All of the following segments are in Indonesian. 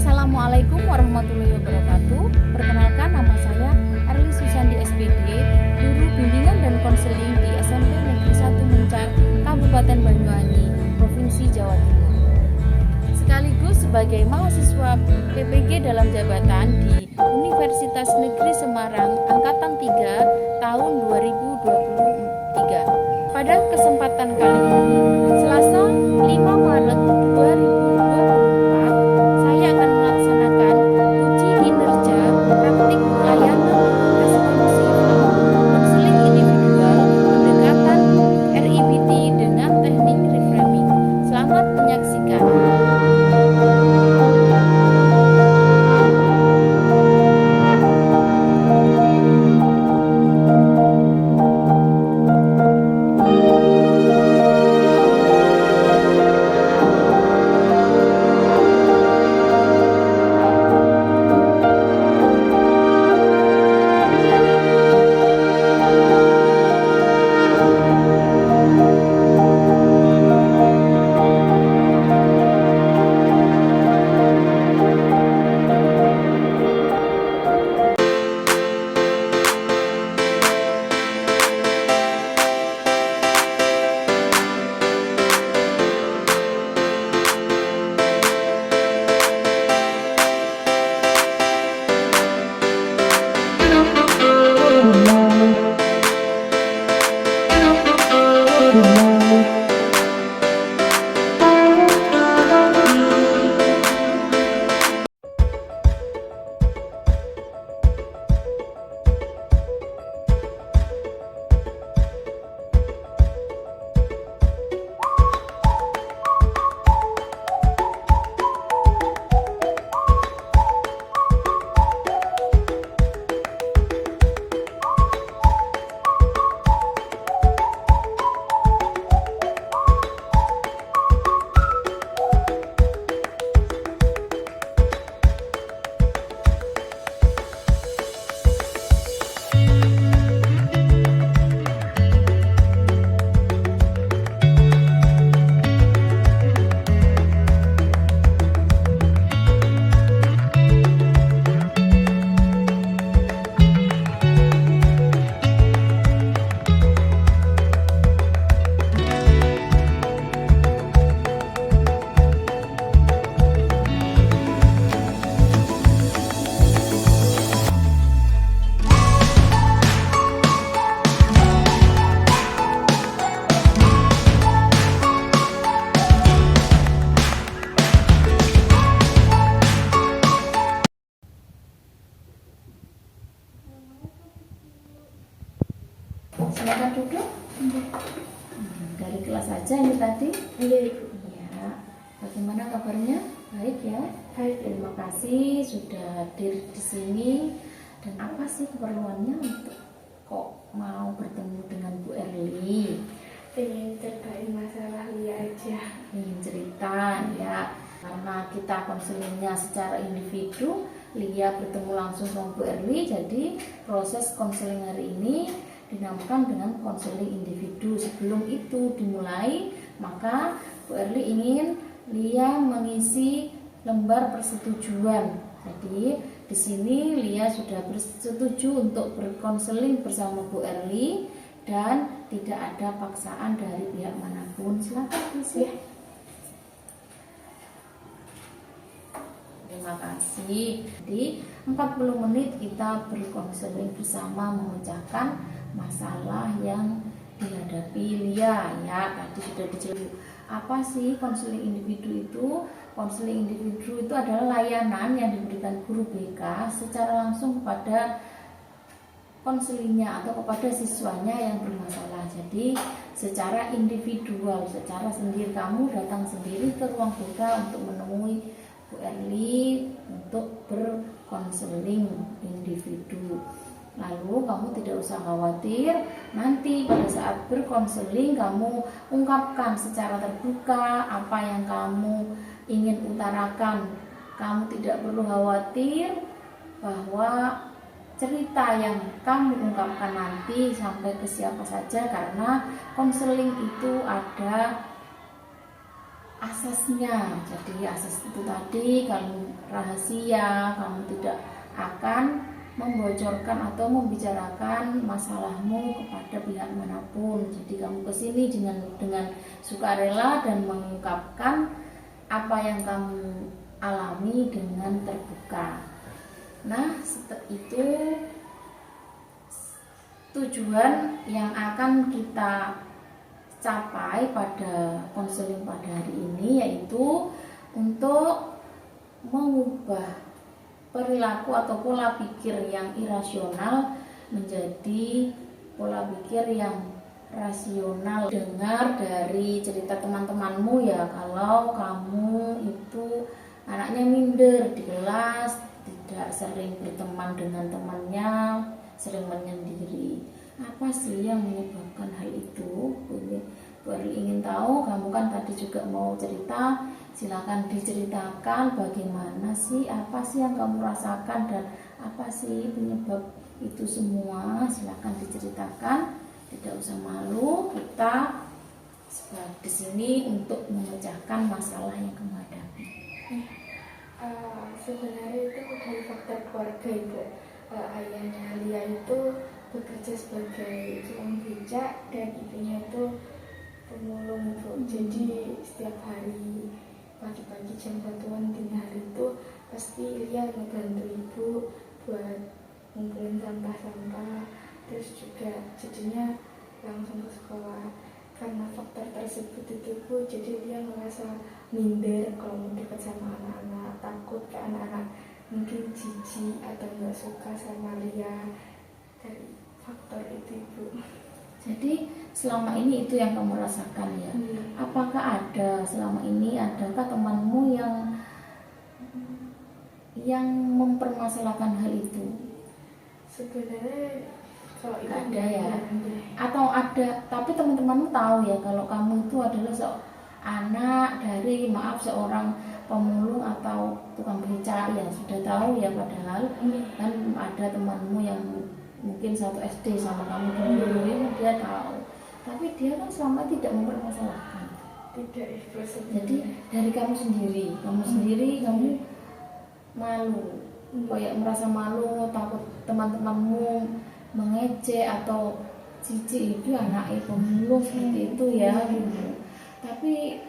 Assalamualaikum warahmatullahi wabarakatuh. Perkenalkan, nama saya Erli Susandi SPD, Guru Bimbingan dan Konseling di SMP Negeri 1 Muncar, Kabupaten Banyuwangi, Provinsi Jawa Timur. Sekaligus sebagai mahasiswa PPG dalam jabatan di Universitas Negeri Semarang Angkatan 3 tahun 2023. Pada kesempatan kali ini, Selasa 5 Maret 2024, saya akan melaksanakan uji kinerja praktik pelayanan responsif konseling individual pendekatan RIBT dengan teknik reframing. Selamat menyaksikan. dari kelas aja ini tadi? Iya Ibu. Ya, bagaimana kabarnya? Baik ya? Baik. Terima kasih sudah hadir di sini. Dan apa sih keperluannya untuk kok mau bertemu dengan Bu Erli? Pengen ceritain masalah Lia aja. Ingin cerita ya, karena kita konselingnya secara individu, Lia bertemu langsung sama Bu Erli, jadi proses konseling hari ini dinamakan dengan konseling individu. Sebelum itu dimulai, maka Bu Erli ingin Lia mengisi lembar persetujuan. Jadi di sini Lia sudah bersetuju untuk berkonseling bersama Bu Erli dan tidak ada paksaan dari pihak manapun. Silakan isi. Terima kasih. Jadi 40 menit kita berkonseling bersama memecahkan masalah yang dihadapi Lia ya. Tadi sudah dijelaskan. Apa sih konseling individu itu? Konseling individu itu adalah layanan yang diberikan guru BK secara langsung kepada konselingnya atau kepada siswanya yang bermasalah. Jadi secara individual, secara sendiri, kamu datang sendiri ke ruang BK untuk menemui Bu Erli untuk berkonseling individu. Lalu kamu tidak usah khawatir, nanti pada saat berkonseling kamu ungkapkan secara terbuka apa yang kamu ingin utarakan. Kamu tidak perlu khawatir bahwa cerita yang kamu ungkapkan nanti sampai ke siapa saja, karena konseling itu ada asasnya. Jadi asas itu tadi, kalau rahasia, kamu tidak akan membocorkan atau membicarakan masalahmu kepada pihak manapun. Jadi kamu kesini dengan sukarela dan mengungkapkan apa yang kamu alami dengan terbuka. Nah, setelah itu tujuan yang akan kita capai pada konseling pada hari ini yaitu untuk mengubah perilaku atau pola pikir yang irasional menjadi pola pikir yang rasional. Dengar dari cerita teman-temanmu ya, kalau kamu itu anaknya minder di kelas, tidak sering berteman dengan temannya, sering menyendiri. Apa sih yang menyebabkan hal itu? Bu Erli ingin tahu, kamu kan tadi juga mau cerita, silakan diceritakan bagaimana sih, apa sih yang kamu rasakan dan apa sih penyebab itu semua. Silakan diceritakan, tidak usah malu, kita di sini untuk memecahkan masalah yang kamu hadapi. Sebenarnya itu dari faktor keluarga Ibu. Ayahnya Lia itu bekerja sebagai tukang becak dan ibunya itu pemulung Ibu. Jadi setiap hari pagi-pagi jam 1-an dini hari itu pasti Lia ngebantu ibu buat ngumpulin sampah-sampah, terus juga jadinya langsung ke sekolah. Karena faktor tersebut itu Bu, jadi Lia merasa minder kalau mau dekat sama anak-anak, takut ke anak-anak mungkin jijik atau nggak suka sama Lia. Dari faktor itu Ibu. Jadi selama ini itu yang kamu rasakan ya. Apakah ada selama ini, adakah temanmu yang mempermasalahkan hal itu? Sebenarnya kalau itu ada ya. Atau ada, tapi teman-temanmu tahu ya kalau kamu itu adalah anak dari seorang pemulung atau tukang beca ya, sudah tahu ya. Padahal kan ada temanmu yang mungkin satu SD sama kamu dulu, dia tahu, tapi dia kan selama tidak mempermasalahkan. Tidak ekspresif. Jadi dari kamu sendiri kamu malu, kayak merasa malu, takut teman-temanmu mengejek atau jijik, itu anak pemulung seperti itu ya gitu. Tapi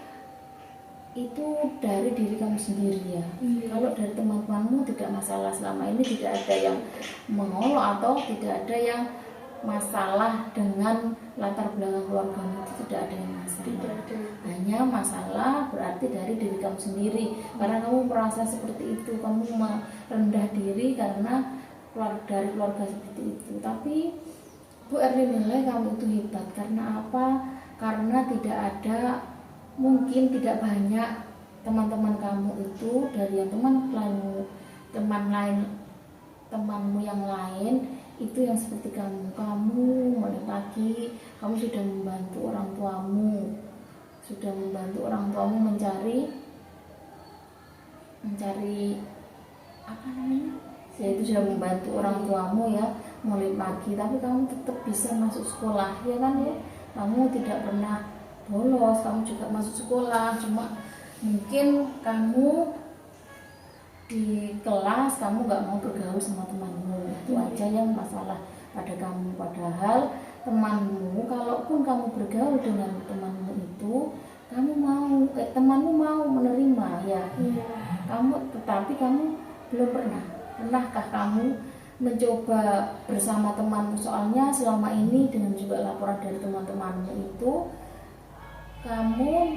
itu dari diri kamu sendiri ya. Kalau dari teman-temanmu tidak masalah, selama ini tidak ada yang mengolok atau tidak ada yang masalah dengan latar belakang keluargamu, itu tidak ada yang masalah. Hanya masalah berarti dari diri kamu sendiri, karena kamu merasa seperti itu, kamu merendah diri karena dari keluarga seperti itu. Tapi Bu Erli nilai kamu itu hebat. Karena apa? karena tidak ada, mungkin tidak banyak teman-teman kamu itu dari yang temanmu yang lain itu yang seperti kamu. Kamu mulai pagi kamu sudah membantu orang tuamu mencari apa namanya, yaitu sudah membantu orang tuamu ya mulai pagi, tapi kamu tetap bisa masuk sekolah ya kan ya. Kamu tidak pernah bolos, kamu juga masuk sekolah, cuma mungkin kamu di kelas kamu nggak mau bergaul sama temanmu, itu aja yang masalah pada kamu. Padahal temanmu, kalaupun kamu bergaul dengan temanmu itu, temanmu mau menerima ya. Tetapi kamu belum pernahkah kamu mencoba bersama temanmu? Soalnya selama ini dengan juga laporan dari teman-temanmu itu, kamu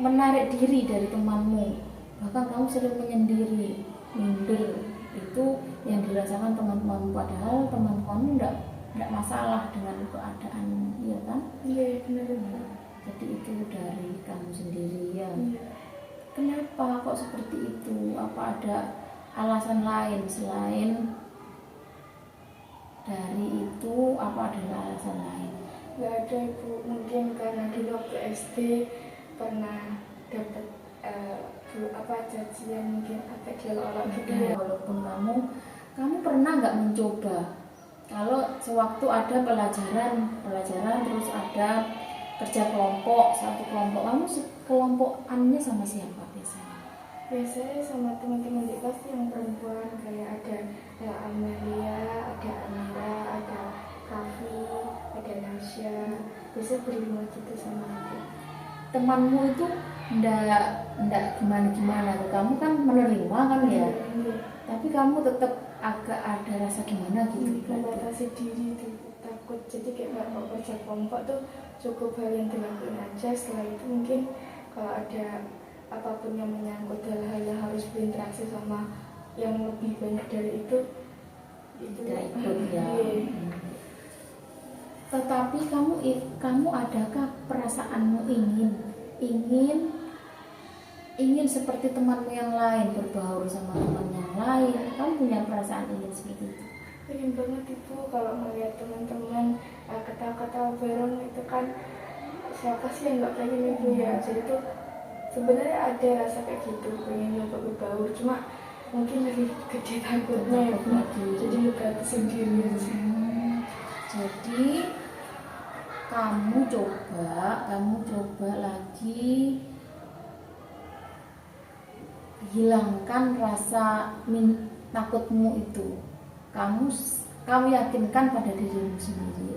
menarik diri dari temanmu, bahkan kamu sering menyendiri, minder. Itu yang dirasakan teman-temanmu, padahal teman kamu tidak masalah dengan keadaanmu, iya kan? Iya, benar. Jadi itu dari kamu sendiri ya. Kenapa kok seperti itu? Apa ada alasan lain selain dari itu? Apa ada alasan lain? Nggak ada, Ibu. Mungkin karena dulu waktu SD pernah dapat cacian, mungkin apa diolok gitu ya. Walaupun kamu pernah nggak mencoba, kalau sewaktu ada pelajaran terus ada kerja kelompok, satu kelompok, kamu kelompokannya sama siapa biasanya? Biasanya sama teman-teman di kelas yang perempuan, kayak ada Amelia, ada Amira, ada Kavi, ada Nasya. Biasanya berlima gitu sama aku. Temanmu itu ndak gimana, kamu kan menerima kan ya? Tapi kamu tetap agak ada rasa gimana gitu. Membatasi diri itu, takut. Jadi kayak nggak mau kerja kelompok tuh, cukup hal yang dilakuin aja. Setelah itu mungkin kalau ada apapun yang menyangkut hal-hal yang harus berinteraksi sama yang lebih banyak dari itu tidak ikut ya. Tetapi kamu adakah perasaanmu ingin seperti temanmu yang lain, berbaur sama teman yang lain? Kamu punya perasaan ingin seperti itu? Pengen banget itu, kalau melihat teman-teman ketawa-ketawa bareng itu kan, siapa sih yang nggak pengen itu ya. Jadi tuh sebenarnya ada rasa kayak gitu, pengen nyoba berbaur, cuma mungkin lebih gede takutnya ya, jadi luka sendiri. Jadi kamu coba lagi hilangkan rasa takutmu itu. Kamu yakinkan pada dirimu sendiri,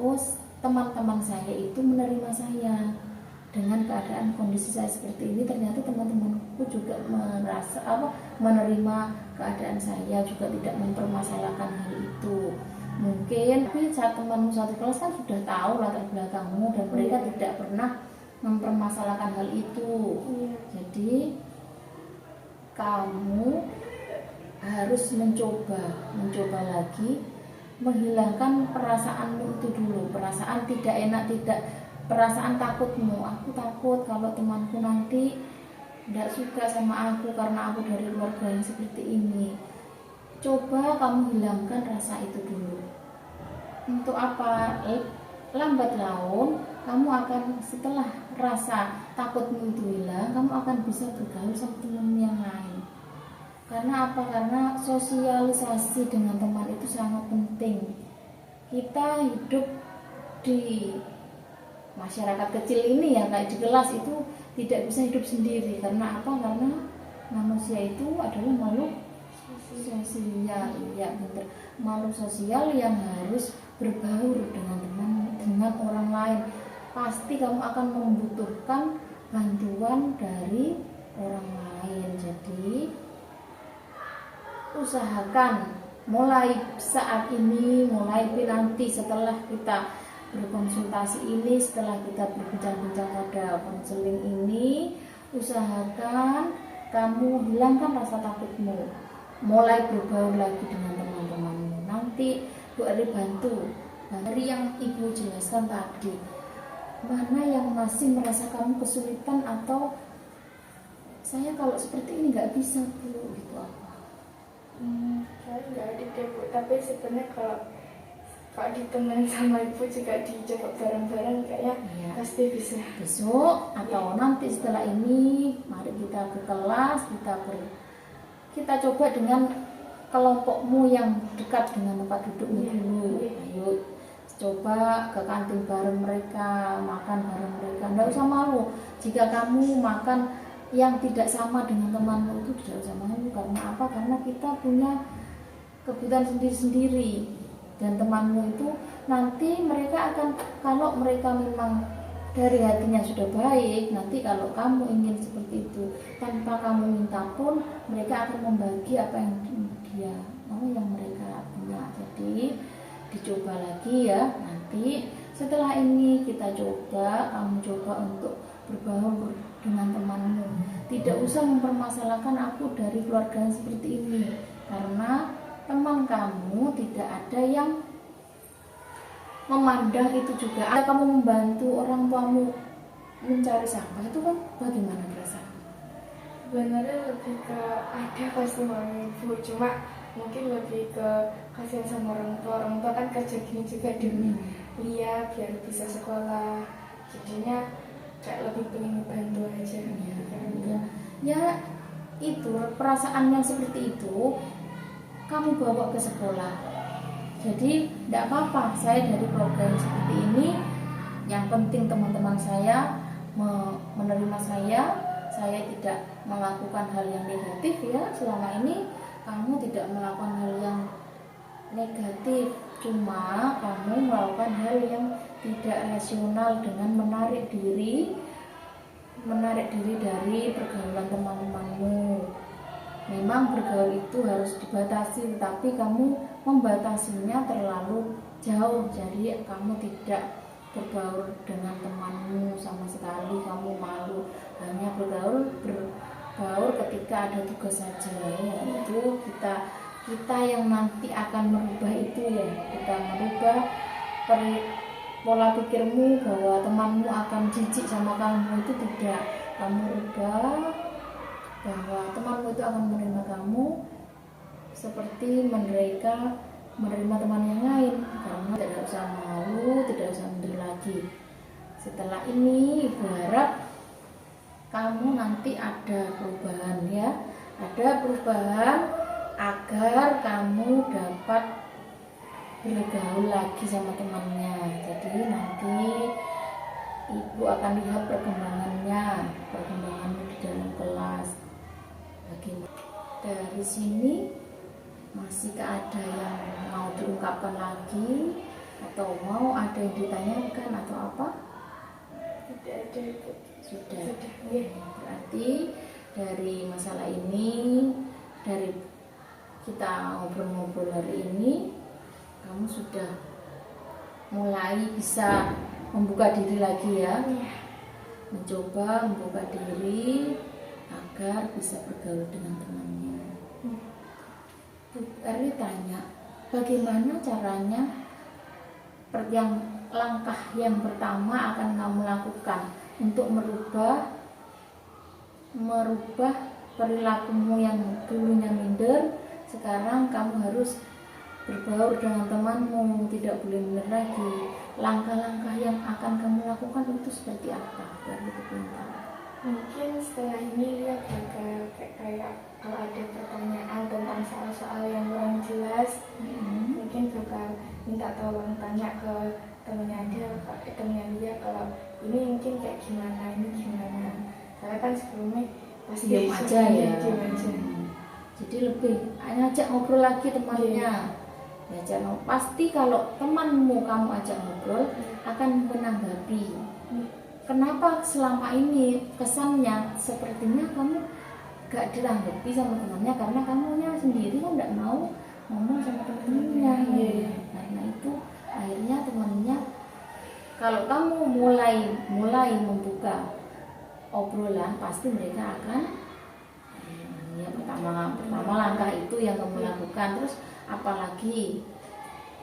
oh teman-teman saya itu menerima saya dengan keadaan kondisi saya seperti ini. Ternyata teman-temanku juga menerima keadaan saya, juga tidak mempermasalahkan hal itu. Mungkin tapi saat temanmu satu kelas kan sudah tahu latar belakangmu dan mereka tidak pernah mempermasalahkan hal itu. Jadi kamu harus mencoba lagi menghilangkan perasaanmu itu dulu, perasaan tidak enak, perasaan takutmu. Aku takut kalau temanku nanti tidak suka sama aku karena aku dari keluarga yang seperti ini. Coba kamu hilangkan rasa itu dulu. Untuk apa? Lambat laun kamu akan, setelah rasa takutmu itu hilang, kamu akan bisa bergaul sama teman yang lain. Karena apa? Karena sosialisasi dengan teman itu sangat penting. Kita hidup di masyarakat kecil ini ya, kayak di kelas itu tidak bisa hidup sendiri. Karena apa? Karena manusia itu adalah makhluk sosial, ya benar, makhluk sosial yang harus berbaur dengan orang lain. Pasti kamu akan membutuhkan bantuan dari orang lain. Jadi usahakan mulai saat ini, mulai nanti setelah kita berkonsultasi ini, setelah kita berbincang-bincang pada konseling ini, usahakan kamu hilangkan rasa takutmu, mulai berbaur lagi dengan teman-temanmu. Nanti Bu Ari bantu dari yang Ibu jelaskan tadi. mana yang masih merasa kamu kesulitan atau saya kalau seperti ini nggak bisa Bu, gitu apa? Saya nggak ada deh Bu, tapi sebenarnya kalau ditemenin sama ibu juga dicoba bareng-bareng kayaknya Iya. pasti bisa. Besok atau nanti setelah ini mari kita ke kelas, kita coba dengan kelompokmu yang dekat dengan tempat dudukmu dulu. Ayo coba ke kantin bareng mereka, makan bareng mereka. Nggak usah malu jika kamu makan yang tidak sama dengan temanmu, itu tidak usah malu. Karena apa? Karena kita punya kebutuhan sendiri-sendiri, dan temanmu itu nanti mereka akan, kalau mereka memang dari hatinya sudah baik, nanti kalau kamu ingin seperti itu tanpa kamu minta pun mereka akan membagi apa yang yang mereka punya. Jadi dicoba lagi ya, nanti setelah ini kita coba, kamu coba untuk berbaur dengan temanmu. Tidak usah mempermasalahkan aku dari keluarga yang seperti ini, karena teman kamu tidak ada yang memandang itu juga. Ada kamu membantu orang tuamu mencari sampah, itu kan bagaimana perasaan? Sebenarnya lebih ke ada pasti mau ibu, cuma mungkin lebih ke kasihan sama orang tua kan kerja gini juga demi Lia biar bisa sekolah, jadinya kayak lebih pengen bantu aja. Ya itu perasaan yang seperti itu kamu bawa ke sekolah. Jadi tidak apa-apa, saya dari keluarga yang seperti ini, yang penting teman-teman saya menerima saya tidak melakukan hal yang negatif ya. Selama ini kamu tidak melakukan hal yang negatif, cuma kamu melakukan hal yang tidak rasional dengan menarik diri dari pergaulan teman-temanmu. Memang bergaul itu harus dibatasi, tetapi kamu membatasinya terlalu jauh, jadi kamu tidak bergaul dengan temanmu sama sekali, kamu malu, hanya bergaul ketika ada tugas saja ya. Itu kita yang nanti akan merubah itu ya, kita merubah pola pikirmu bahwa temanmu akan jijik sama kamu, itu tidak. Kamu ubah bahwa temanmu itu akan menerima kamu seperti mereka menerima teman yang lain, karena tidak usah malu, tidak usah minder lagi. Setelah ini ibu harap kamu nanti ada perubahan ya, ada perubahan agar kamu dapat bergaul lagi sama temannya. Jadi nanti ibu akan lihat perkembangannya di dalam kelas. Dari sini masih ada yang mau diungkapkan lagi atau mau ada yang ditanyakan atau apa? Tidak ada itu. Sudah. Berarti dari masalah ini, dari kita ngobrol-ngobrol hari ini, kamu sudah mulai bisa membuka diri lagi ya, mencoba membuka diri agar bisa bergaul dengan temannya. Bu Eri tanya, bagaimana caranya langkah yang pertama akan kamu lakukan untuk merubah perilakumu yang dulunya minder, sekarang kamu harus berbaur dengan temanmu, tidak boleh minder lagi. Langkah-langkah yang akan kamu lakukan itu seperti apa? Mungkin setelah ini dia bakal kayak kalau ada pertanyaan tentang soal-soal yang kurang jelas, mungkin bakal minta tolong tanya ke temennya dia kalau ini mungkin kayak gimana, ini gimana. Karena kan sebelumnya pasti diam aja ya. Diam aja. Jadi lebih ngajak ngobrol lagi temannya. Diajak ngobrol. Pasti kalau temanmu kamu ajak ngobrol akan menanggapi. Kenapa selama ini kesannya sepertinya kamu gak ditanggapi sama temannya, karena kamunya sendiri kan gak mau ngomong sama temennya. Karena itu akhirnya temannya, kalau kamu mulai membuka obrolan, pasti mereka akan ya pertama langkah itu yang kamu lakukan. Terus apalagi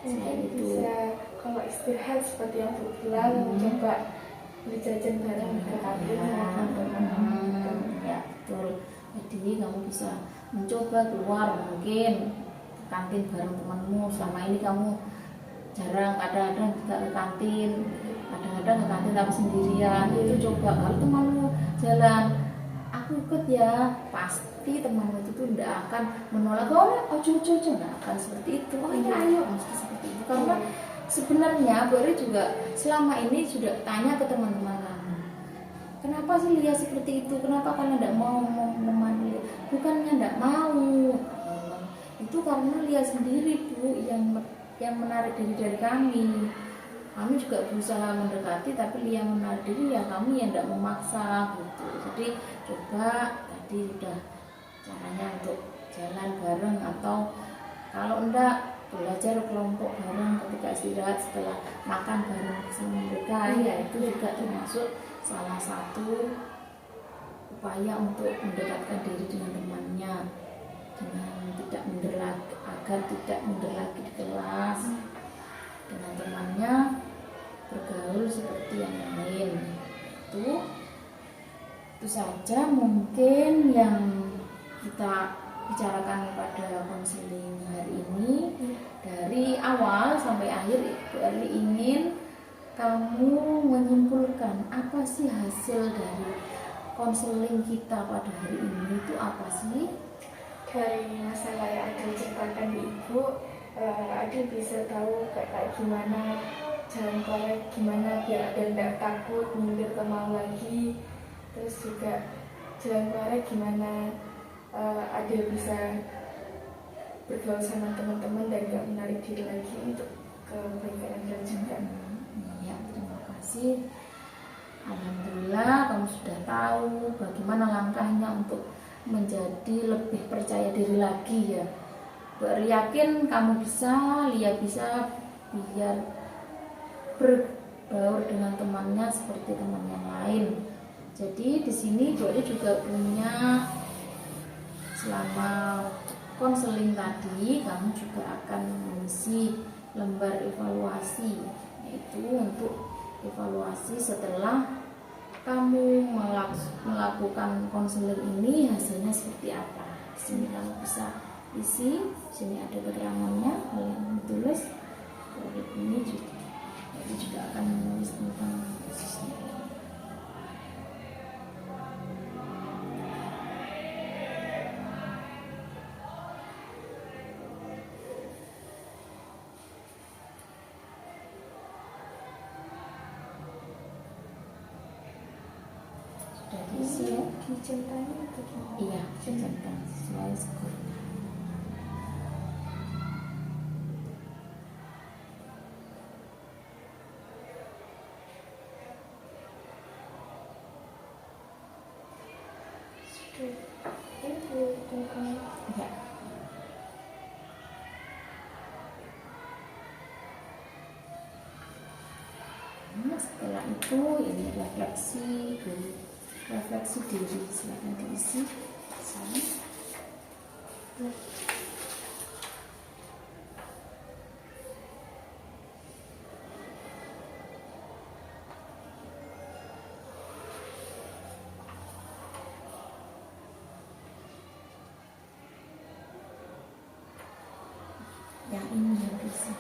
selain itu? Bisa kalau istirahat seperti yang Bu bilang, coba beli jajan bareng ke kantin sama teman-teman gitu. Ya betul. Jadi kamu bisa mencoba keluar mungkin ke kantin bareng temanmu. Selama ini kamu jarang, kadang-kadang juga ke kantin, kadang-kadang ke kantin tapi sendirian. Itu coba kalau temanmu jalan, aku ikut ya, pasti temanmu itu tuh tidak akan menolak. Oh ojo nggak akan seperti itu. Oh ya ayo, mesti seperti itu. Karena sebenarnya Bori juga selama ini sudah tanya ke teman-teman kamu, kenapa sih Lia seperti itu? Kenapa kalian tidak mau menemani? Bukannya tidak mau, itu karena Lia sendiri Bu yang menarik diri dari kami. Kami juga berusaha mendekati, tapi Lia menarik diri, ya kami yang tidak memaksa gitu. Jadi coba tadi sudah caranya untuk jalan bareng, atau kalau enggak belajar kelompok bareng ketika istirahat setelah makan bareng bersama mereka. Ya itu juga termasuk salah satu upaya untuk mendekatkan diri dengan temannya, dengan tidak minder lagi, agar tidak minder lagi di kelas, dengan temannya bergaul seperti yang lain. Itu saja mungkin yang kita bicarakan pada konseling hari ini. Dari awal sampai akhir Ibu Erli ingin kamu menyimpulkan apa sih hasil dari konseling kita pada hari ini, itu apa sih? Dari masalah yang Adel ceritakan di Ibu, Adel bisa tahu kayak gimana jalan keluar, gimana biar Adel tidak takut minder ke mau lagi. Terus juga jalan keluar gimana Adel bisa bergaul sama teman-teman dan gak menarik diri lagi untuk kebaikan Adel juga. Ya, terima kasih. Alhamdulillah kamu sudah tahu bagaimana langkahnya untuk menjadi lebih percaya diri lagi ya. Yakin kamu bisa, Lia bisa, biar berbaur dengan temannya seperti teman yang lain. Jadi di sini Bu Eri juga punya, selama konseling tadi kamu juga akan mengisi lembar evaluasi, yaitu untuk evaluasi setelah kamu melakukan konseling ini hasilnya seperti apa. Di sini kamu bisa isi, di sini ada keterangannya, kalian tulis. Proyek ini juga akan menulis tentang kasusnya. Sudah diisi ya? Dicentangnya atau gimana? Iya, dicentang sesuai skornya. Ya. Nah, setelah itu ini refleksi diri, silakan diisi. Ya ini yang diisi.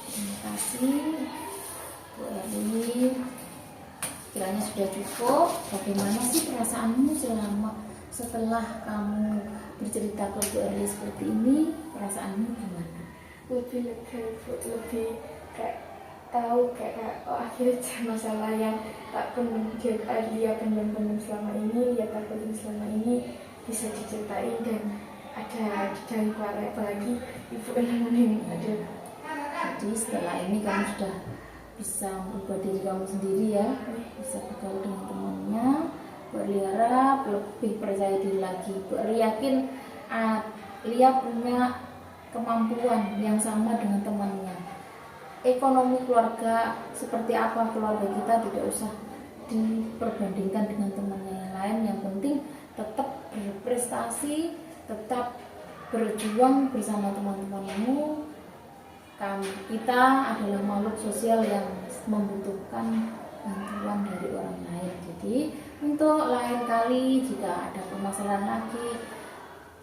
Terima kasih Bu Erli. Kiranya sudah cukup. Bagaimana sih perasaanmu setelah kamu bercerita ke Bu Erli seperti ini? Perasaanmu gimana? Lebih lega, lebih kayak tahu kayak oh akhirnya masalah yang tak pernah dia pendam selama ini, dia takutin selama ini bisa diceritain dan ada dari keluarga, apalagi ibu yang ada. Jadi setelah ini kamu sudah bisa merubah diri kamu sendiri ya, bisa bergaul dengan temannya, berharap lebih percaya diri lagi, yakin Lia punya kemampuan yang sama dengan temannya. Ekonomi keluarga seperti apa keluarga kita tidak usah diperbandingkan dengan temannya yang lain, yang penting tetap berprestasi, tetap berjuang bersama teman-temanmu. Kita adalah makhluk sosial yang membutuhkan bantuan dari orang lain. Jadi untuk lain kali jika ada permasalahan lagi,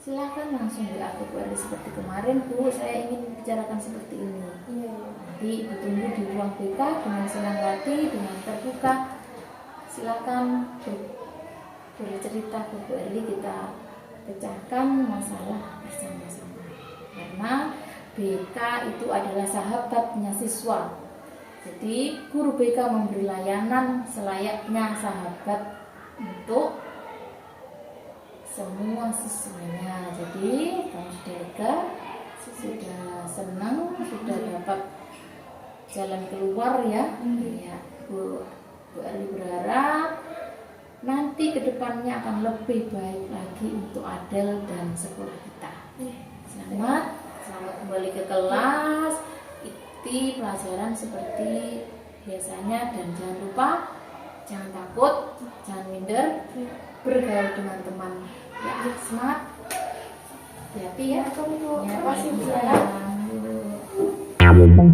silakan langsung WA ke Bu Erli seperti kemarin, Bu, saya ingin bicarakan seperti ini. Nanti Ibu tunggu di ruang BK dengan senang hati, dengan terbuka. Silakan bercerita ke Bu Erli, kita pecahkan masalah bersama-sama. Karena BK itu adalah sahabatnya siswa. Jadi guru BK memberi layanan selayaknya sahabat untuk semua siswanya. Jadi kamu sudah lega, sudah senang, sudah dapat jalan keluar ya. Ya, Bu Erli berharap nanti kedepannya akan lebih baik lagi untuk Adel dan sekolah kita. Selamat kembali ke kelas, ikuti pelajaran seperti biasanya dan jangan lupa, jangan takut, jangan minder, bergaul dengan teman. Ya, semangat. Hati-hati ya. Terima kasih. Ya.